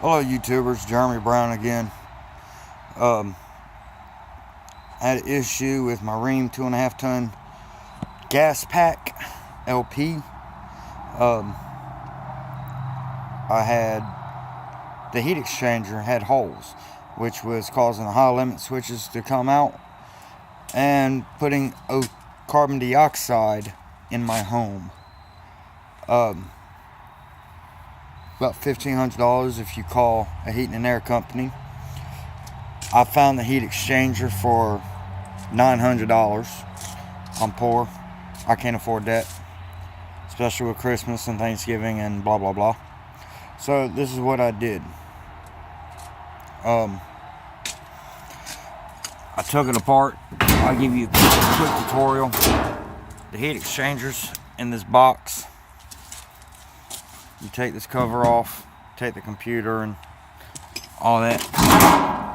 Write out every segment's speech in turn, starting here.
Hello YouTubers, Jeremy Brown again. I had an issue with my Ream 2.5 ton gas pack LP. I had the heat exchanger had holes, which was causing the high limit switches to come out and putting carbon dioxide in my home. About $1,500 if you call a heat and air company. I found the heat exchanger for $900. I'm poor. I can't afford that, especially with Christmas and Thanksgiving and blah blah blah. So this is what I did. I took it apart. I'll give you a quick tutorial. The heat exchangers in this box. You take this cover off, take the computer and all that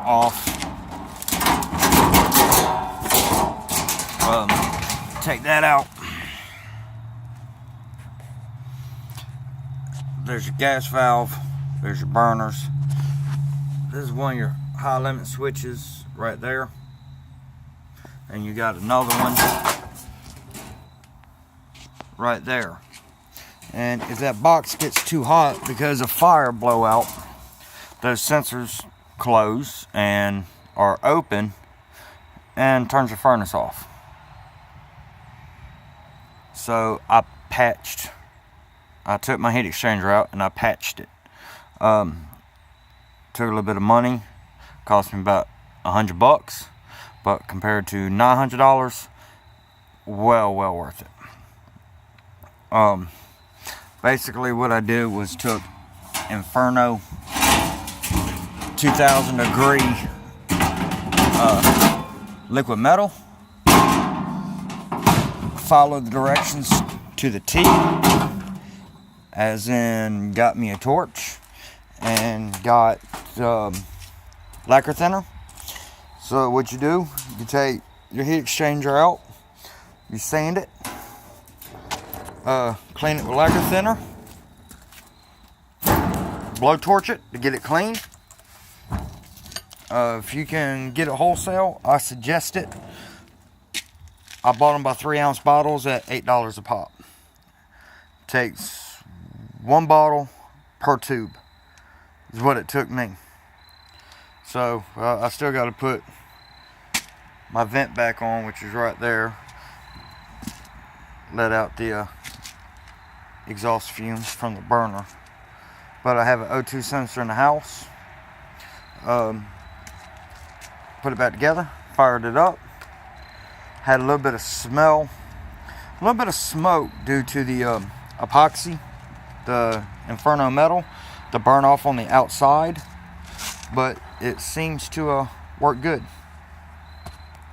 off. Take that out. There's your gas valve, there's your burners. This is one of your high limit switches right there. And you got another one right there. And if that box gets too hot because of fire blowout, those sensors close and are open and turns your furnace off. So I took my heat exchanger out and I patched it. Took a little bit of money, cost me about $100, but compared to $900, well worth it. Basically what I did was took Inferno 2000 degree liquid metal, followed the directions to the T, as in got me a torch and got lacquer thinner. So what you do, you take your heat exchanger out, you sand it, clean it with lacquer thinner, blow torch it to get it clean. If you can get it wholesale, I suggest it. I bought them by 3-ounce bottles at $8 a pop. Takes 1 bottle per tube is what it took me. So I still got to put my vent back on, which is right there. Let out the exhaust fumes from the burner. But I have an O2 sensor in the house. Put it back together, fired it up. Had a little bit of smell, a little bit of smoke due to the epoxy, the Inferno metal, the burn off on the outside. But it seems to work good.